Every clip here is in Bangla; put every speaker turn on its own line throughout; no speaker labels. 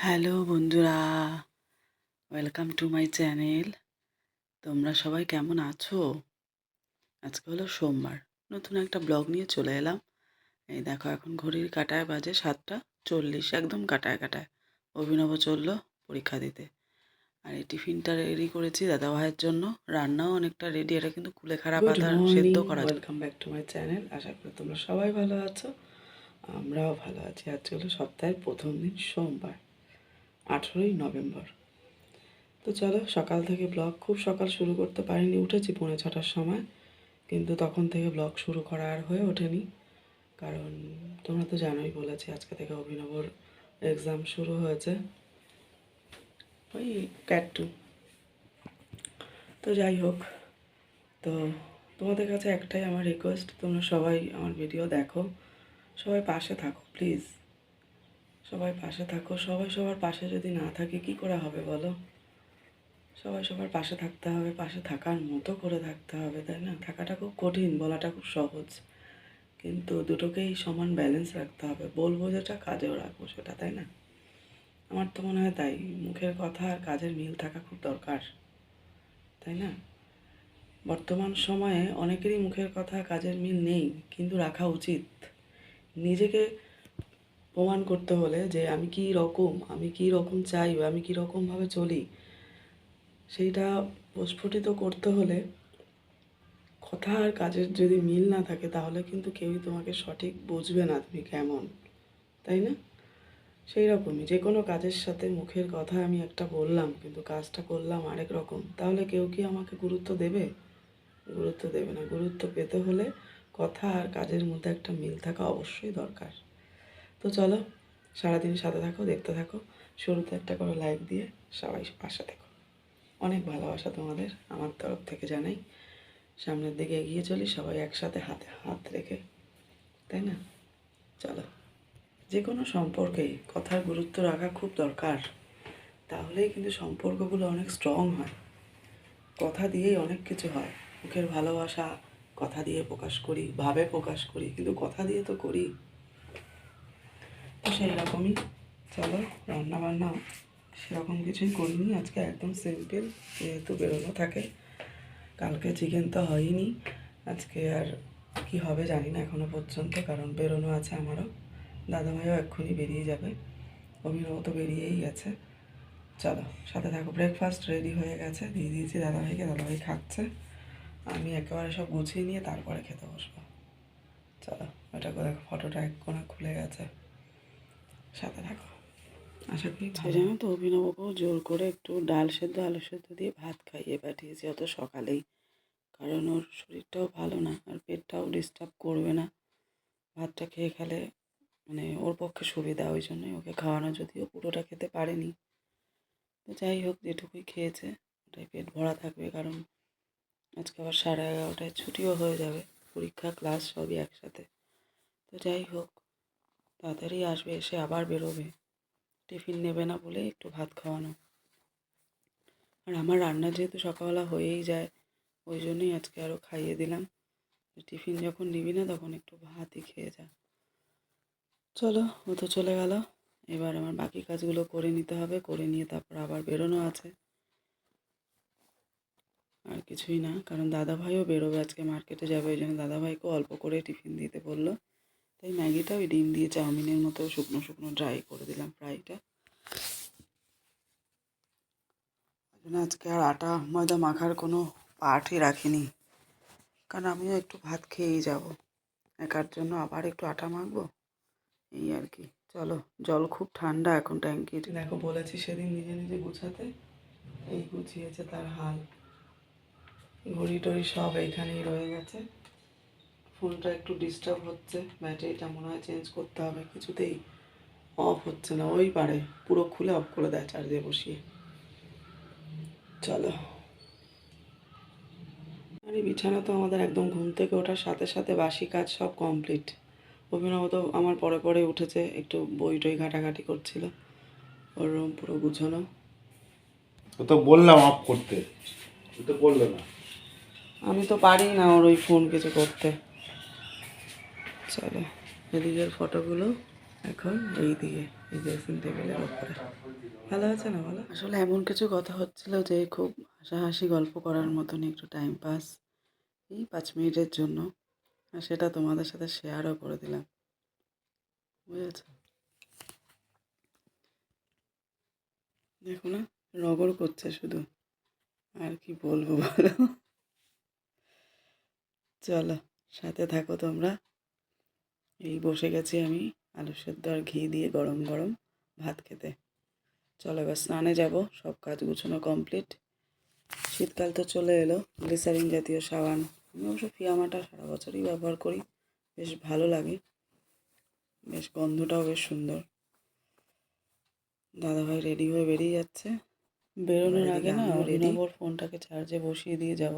হ্যালো বন্ধুরা, ওয়েলকাম টু মাই চ্যানেল। তোমরা সবাই কেমন আছো? আজকে হলো সোমবার, নতুন একটা ব্লগ নিয়ে চলে এলাম। এই দেখো, এখন ঘড়ির কাঁটায় বাজে 7:40, একদম কাঁটায় কাঁটায় অভিনব চললো পরীক্ষা দিতে। আর এই টিফিনটা রেডি করেছি দাদাভাইয়ের জন্য, রান্নাও অনেকটা রেডি। এটা কিন্তু কুলেখাড়া পাতার সেদ্ধ করা। Welcome back to my channel. আশা করি তোমরা সবাই ভালো আছো, আমরাও ভালো আছি। আজকে হলো সপ্তাহের প্রথম দিন, সোমবার, 18ই নভেম্বর। তো চলো, সকাল থেকে ব্লগ খুব সকাল শুরু করতে পারিনি, উঠেছি 6:45টার সময়, কিন্তু তখন থেকে ব্লগ শুরু করা আর হয়ে ওঠেনি। কারণ তোমরা তো জানোই, বলেছি আজকে থেকে অভিনবর এক্সাম শুরু হয়েছে, ওই ক্যাট 2। তো যাই হোক, তো তোমাদের কাছে একটাই আমার রিকোয়েস্ট, তোমরা সবাই আমার ভিডিও দেখো, সবাই পাশে থাকো প্লিজ, সবাই পাশে থাকো। সবাই সবার পাশে যদি না থাকে কী করে হবে বলো? সবাই সবার পাশে থাকতে হবে, পাশে থাকার মতো করে থাকতে হবে, তাই না? থাকাটা খুব কঠিন, বলাটা খুব সহজ, কিন্তু দুটোকেই সমান ব্যালেন্স রাখতে হবে। বলবো যেটা, কাজেও রাখবো সেটা, তাই না? আমার তো মনে হয় তাই। মুখের কথা আর কাজের মিল থাকা খুব দরকার, তাই না? বর্তমান সময়ে অনেকেরই মুখের কথা কাজের মিল নেই, কিন্তু রাখা উচিত। নিজেকে প্রমাণ করতে হলে যে আমি কী রকম চাই বা আমি কী রকমভাবে চলি, সেইটা প্রস্ফুটিত করতে হলে কথা আর কাজের যদি মিল না থাকে, তাহলে কিন্তু কেউই তোমাকে সঠিক বুঝবে না তুমি কেমন, তাই না? সেই রকমই যে কোনো কাজের সাথে মুখের কথা আমি একটা বললাম, কিন্তু কাজটা করলাম আরেক রকম, তাহলে কেউ কি আমাকে গুরুত্ব দেবে? গুরুত্ব দেবে না। গুরুত্ব পেতে হলে কথা আর কাজের মধ্যে একটা মিল থাকা অবশ্যই দরকার। তো চলো, সারাদিন সাথে থাকো, দেখতে থাকো। শুরুতে একটা করে লাইক দিয়ে সবাই পাশে থেকো। অনেক ভালোবাসা তোমাদের আমার তরফ থেকে জানাই। সামনের দিকে এগিয়ে চলি সবাই একসাথে, হাতে হাত রেখে, তাই না? চলো, যে কোনো সম্পর্কেই কথার গুরুত্ব রাখা খুব দরকার, তাহলেই কিন্তু সম্পর্কগুলো অনেক স্ট্রং হয়। কথা দিয়েই অনেক কিছু হয়। মুখের ভালোবাসা কথা দিয়ে প্রকাশ করি, ভাবে প্রকাশ করি, কিন্তু কথা দিয়ে তো করি। তো সেই রকমই চলো, রান্নাবান্না সেরকম কিছুই করিনি আজকে, একদম সিম্পল, যেহেতু বেরোনো থাকে। কালকে চিকেন তো হয়নি, আজকে আর কি হবে জানি না এখনও পর্যন্ত, কারণ বেরোনো আছে আমারও। দাদাভাইও এক্ষুনি বেরিয়ে যাবে, অভিনব তো বেরিয়েই গেছে। চলো সাথে থাকো। ব্রেকফাস্ট রেডি হয়ে গেছে, দিয়ে দিয়েছি দাদাভাইকে, দাদাভাই খাচ্ছে। আমি একেবারে সব গুছিয়ে নিয়ে তারপরে খেতে বসবো। চলো, ওটা দেখো, ফটোটা এক কোণা খুলে গেছে, সাথে থাকো, আশা করি ভালো। জানো তো, অভিনবকেও জোর করে একটু ডাল সেদ্ধ আলু সেদ্ধ দিয়ে ভাত খাইয়ে পাঠিয়েছি অত সকালেই, কারণ ওর শরীরটাও ভালো না আর পেটটাও ডিস্টার্ব করবে না। ভাতটা খেয়ে খেলে মানে ওর পক্ষে সুবিধা, ওই জন্যই ওকে খাওয়ানো, যদিও পুরোটা খেতে পারেনি। তো যাই হোক, যেটুকুই খেয়েছে ওটাই পেট ভরা থাকবে, কারণ আজকে আবার 11:30টায় ছুটিও হয়ে যাবে, পরীক্ষা ক্লাস সবই একসাথে। তো যাই হোক, তাড়াতাড়ি আসবে, এসে আবার বেরোবে। টিফিন নেবে না বলে একটু ভাত খাওয়ানো। আর আমার রান্না যেহেতু সকালবেলা হয়েই যায়, ওই জন্যই আজকে আরও খাইয়ে দিলাম। টিফিন যখন নিবি না তখন একটু ভাতই খেয়ে যা। চলো, ও তো চলে গেল, এবার আমার বাকি কাজগুলো করে নিতে হবে, করে নিয়ে তারপর আবার বেরোনো আছে। আর কিছুই না, কারণ দাদাভাইও বেরোবে আজকে, মার্কেটে যাবে, ওই জন্য দাদাভাইকেও অল্প করে টিফিন দিতে বললো। তাই ম্যাগিটা ওই ডিম দিয়ে চাউমিনের মতো শুকনো শুকনো ড্রাই করে দিলাম ফ্রাইটা। ওই জন্য আজকে আর আটা ময়দা মাখার কোনো পাঠই রাখিনি, কারণ আমিও একটু ভাত খেয়েই যাব, একার জন্য আবার একটু আটা মাখবো, এই আর কি। চলো, জল খুব ঠান্ডা এখন ট্যাঙ্কির। দেখো, বলেছি সেদিন নিজে নিজে গুছাতে, এই গুছিয়েছে তার হাল। ঘড়ি টড়ি সব এইখানেই রয়ে গেছে। ফোনটা একটু ডিস্টার্ব হচ্ছে, ব্যাটারিটা মনে হয় চেঞ্জ করতে হবে, কিছুতেই অফ হচ্ছে না, ওই পারে পুরো খুলে অফ করে দেয় চার্জে বসিয়ে। চলো, আর এই বিছানা তো আমাদের একদম ঘুম থেকে ওঠার সাথে সাথে বাসি কাজ সব কমপ্লিট। অভিনব তো আমার পরে পরে উঠেছে, একটু বই টই ঘাটাঘাটি করছিল, ওর রুম পুরো গুছানো।
ও তো বললাম অফ করতে, ও তো বললো না।
আমি তো পারি না ওর ওই ফোন কিছু করতে। চলো, এদিকের ফটোগুলো এখন এই দিকে, এই ড্রেসিং টেবিলের ওপরে। ভালো আছে না বলো? আসলে এমন কিছু কথা হচ্ছিল যে খুব হাসাহাসি গল্প করার মতন একটু টাইম পাস, এই 5 মিনিটের জন্য। আর সেটা তোমাদের সাথে শেয়ারও করে দিলাম, বুঝেছ? দেখো না, রগড় করছে শুধু। আর কি বলবো বলো? চলো, সাথে থাকো তোমরা। এই বসে গেছি আমি আলু সেদ্ধ আর ঘি দিয়ে গরম গরম ভাত খেতে। চলো এবার স্নানে যাব, সব কাজ গুছানো কমপ্লিট। শীতকাল তো চলে এলো, গ্লিসারিন জাতীয় সাবান, আমি অবশ্য ফিয়ামাটা সারা বছরই ব্যবহার করি, বেশ ভালো লাগে, বেশ গন্ধটাও বেশ সুন্দর। দাদাভাই রেডি হয়ে বেরিয়ে যাচ্ছে। বেরোনোর আগে না অভিনবর ফোনটাকে চার্জে বসিয়ে দিয়ে যাব,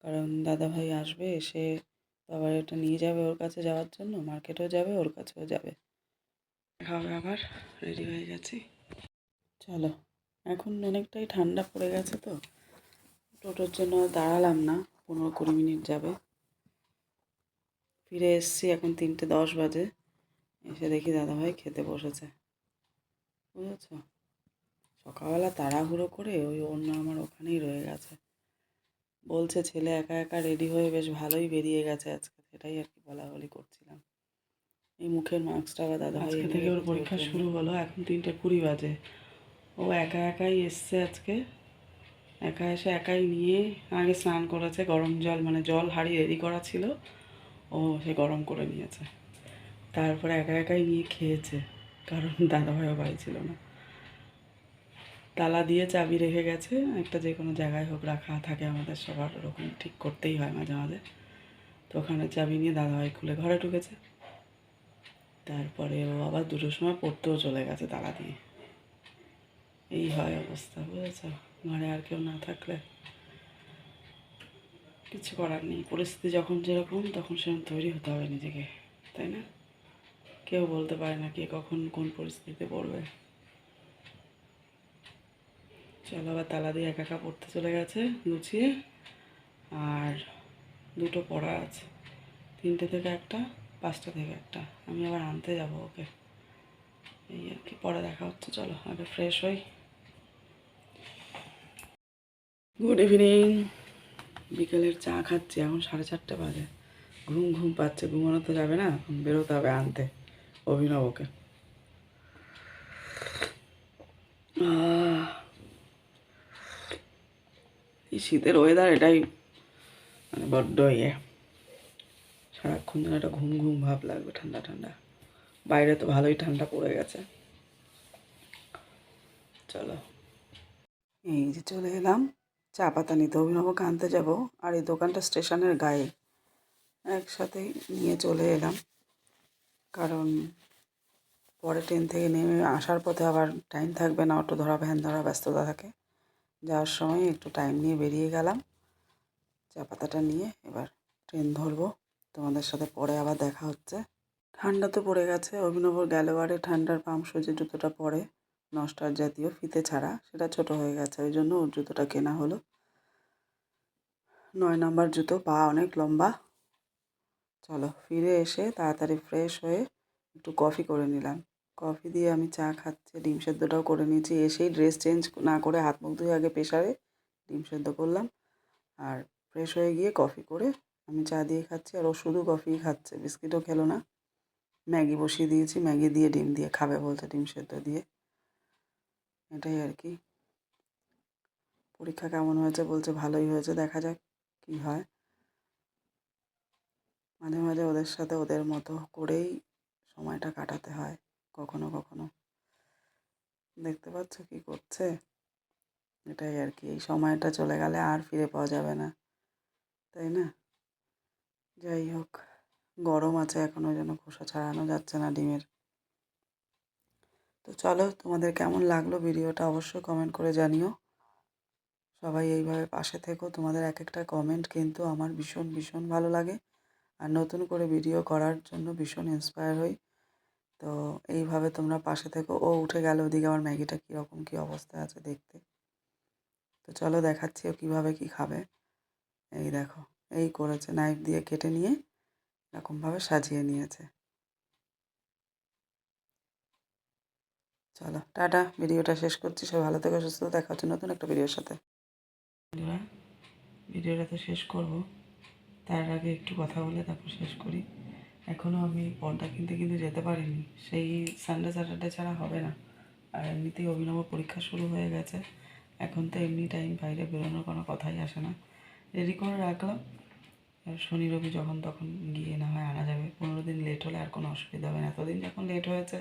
কারণ দাদাভাই আসবে, এসে তো আবার এটা নিয়ে যাবে ওর কাছে যাওয়ার জন্য, মার্কেটেও যাবে ওর কাছেও যাবে। হবে আবার, রেডি হয়ে গেছি। চলো, এখন অনেকটাই ঠান্ডা পড়ে গেছে তো টোটোর জন্য আর দাঁড়ালাম না, 15-20 মিনিট যাবে। ফিরে এসছি, এখন 3:10 বাজে। এসে দেখি দাদাভাই খেতে বসেছে, বুঝেছ? সকালবেলা তাড়াহুড়ো করে ওই অন্য আমার ওখানেই রয়ে গেছে। বলছে ছেলে একা একা রেডি হয়ে বেশ ভালোই বেরিয়ে গেছে আজকে, সেটাই আর কি বলাবলি করছিলাম। এই মুখের মাস্কটা আবার দাদাভাই আজকে থেকে ওর পরীক্ষা শুরু হলো, এখন 3:20 বাজে। ও একা একাই এসছে আজকে, একা এসে একাই নিয়ে আগে স্নান করেছে, গরম জল মানে জল হাঁড়ি রেডি করা ছিল, ও সে গরম করে নিয়েছে। তারপরে একা একাই নিয়ে খেয়েছে, কারণ দাদাভাইও বাড়ি ছিল না। তালা দিয়ে চাবি রেখে গেছে, একটা যে কোনো জায়গায় হোক রাখা থাকে আমাদের সবার, ওরকম ঠিক করতেই হয় মাঝে মাঝে। তো ওখানে চাবি নিয়ে দাদাভাই খুলে ঘরে ঢুকেছে। তারপরে ও আবার 2টোর সময় পড়তেও চলে গেছে তালা দিয়ে। এই হয় অবস্থা, বুঝেছ? ঘরে আর কেউ না থাকলে কিছু করার নেই, পরিস্থিতি যখন যেরকম তখন সেরকম তৈরি হতে হবে নিজেকে, তাই না? কেউ বলতে পারে না কে কখন কোন পরিস্থিতিতে পড়বে। চলো, আবার তালা দিয়ে একা একা পড়তে চলে গেছে গুছিয়ে। আর 2টো পড়া আছে, 3টে থেকে 1টা, 5টা থেকে 1টা। আমি আবার আনতে যাব ওকে, এই আর কি। পরে দেখা হচ্ছে, চলো আগে ফ্রেশ হই। Good evening. বিকেলের চা খাচ্ছি, এখন 4:30 বাজে। ঘুম ঘুম পাচ্ছে, ঘুমানো তো যাবে না, বেরোতে হবে আনতে অভিনবকে। এই শীতের ওয়েদার এটাই মানে বড্ড সারাক্ষণ যেন একটা ঘুম ঘুম ভাব লাগবে, ঠান্ডা ঠান্ডা। বাইরে তো ভালোই ঠান্ডা পড়ে গেছে। চলো, এই যে চলে এলাম চা পাতা নিতে, অভিনবকে আনতে যাব। আর এই দোকানটা স্টেশনের গায়ে, একসাথেই নিয়ে চলে এলাম, কারণ পরে ট্রেন থেকে নেমে আসার পথে আবার টাইম থাকবে না, অটো ধরা ভ্যান ধরা ব্যস্ততা থাকে। যাওয়ার সময় একটু টাইম নিয়ে বেরিয়ে গেলাম চা পাতাটা নিয়ে। এবার ট্রেন ধরবো, তোমাদের সাথে পরে আবার দেখা হচ্ছে। ঠান্ডা তো পড়ে গেছে, অভিনবর গ্যালোয়ারে ঠান্ডার পাম্প যে জুতোটা পরে, নস্টার জাতীয় ফিতে ছাড়া, সেটা ছোট হয়ে গেছে, ওই জন্য ওর জুতোটা কেনা হলো। 9 নাম্বার জুতো, পা অনেক লম্বা। চলো, ফিরে এসে তাড়াতাড়ি ফ্রেশ হয়ে একটু কফি করে নিলাম। কফি দিয়ে আমি চা খাচ্ছি, ডিম সেদ্ধটাও করে নিয়েছি। এসেই ড্রেস চেঞ্জ না করে হাত মুখ ধুয়ে আগে প্রেশারে ডিম সেদ্ধ করলাম, আর ফ্রেশ হয়ে গিয়ে কফি করে আমি চা দিয়ে খাচ্ছি। আর ও শুধু কফিই খাচ্ছে, বিস্কিটও খেলো না। ম্যাগি বসিয়ে দিয়েছি, ম্যাগি দিয়ে ডিম দিয়ে খাবে বলছে, ডিম সেদ্ধ দিয়ে। এটাই আর কি। পরীক্ষা কেমন হয়েছে বলছে ভালোই হয়েছে, দেখা যাক কী হয়। মাঝে মাঝে ওদের সাথে ওদের মতো করেই সময়টা কাটাতে হয় কখনো কখনো। দেখতে পাচ্ছ কী করছে? এটাই আর কি, এই সময়টা চলে গেলে আর ফিরে পাওয়া যাবে না, তাই না? যাই হোক, গরম আছে এখনও, যেন খোসা ছাড়ানো যাচ্ছে না ডিমের। তো চলো, তোমাদের কেমন লাগলো ভিডিওটা অবশ্যই কমেন্ট করে জানিও। সবাই এইভাবে পাশে থেকো, তোমাদের এক একটা কমেন্ট কিন্তু আমার ভীষণ ভীষণ ভালো লাগে, আর নতুন করে ভিডিও করার জন্য ভীষণ ইন্সপায়ার হই। তো এইভাবে তোমরা পাশে থেকো। ও উঠে গেল ওদিকে, আমার ম্যাগিটা কীরকম কী অবস্থায় আছে দেখতে। তো চলো দেখাচ্ছি ও কীভাবে কী খাবে। এই দেখো, এই করেছে, নাইফ দিয়ে কেটে নিয়ে এরকমভাবে সাজিয়ে নিয়েছে। চলো টাটা, ভিডিওটা শেষ করছি। সবাই ভালো থেকো, সুস্থ থেকো। দেখা হচ্ছে নতুন একটা ভিডিওর সাথে। বন্ধুরা, ভিডিওটা তো শেষ করব, তার আগে একটু কথা বলে তারপর শেষ করি। এখনও আমি পর্দা কিনতে কিন্তু যেতে পারিনি, সেই সানডে স্যাটারডে ছাড়া হবে না। আর এমনিতেই অভিনব পরীক্ষা শুরু হয়ে গেছে, এখন তো এমনি টাইম বাইরে বেরোনোর কোনো কথাই আসে না। রেডি করে রাখলাম, আর শনি রবি যখন তখন গিয়ে না হয় আনা যাবে। 15 দিন লেট হলে আর কোনো অসুবিধা হবে না। এতদিন যখন লেট হয়েছে,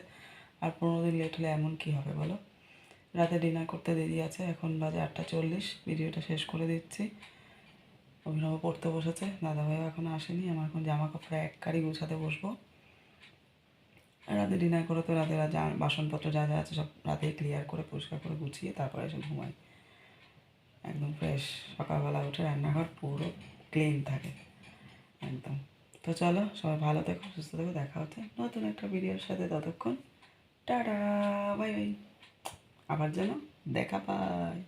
আর 15 দিন লেট হলে এমন কী হবে বলো। রাতে ডিনার করতে দেরি আছে, এখন বাজে 8:40। ভিডিওটা শেষ করে দিচ্ছি। অভিনব পড়তে বসেছে, দাদাভাইও এখনও আসেনি। আমার এখন জামা কাপড় এক কারি গুছাতে বসবো। আর রাতে ডিনার করে তো রাতে যা বাসনপত্র যা যা আছে সব রাতেই ক্লিয়ার করে পরিষ্কার করে গুছিয়ে তারপরে এসে ঘুমাই, একদম ফ্রেশ। সকালবেলা উঠে রান্নাঘর পুরো ক্লিন থাকে একদম। তো চলো, সবাই ভালো থেকো, সুস্থ থেকো। দেখা হচ্ছে নতুন একটা ভিডিওর সাথে। ততক্ষণ টাটা, বাই বাই। আবার যেন দেখা পায়।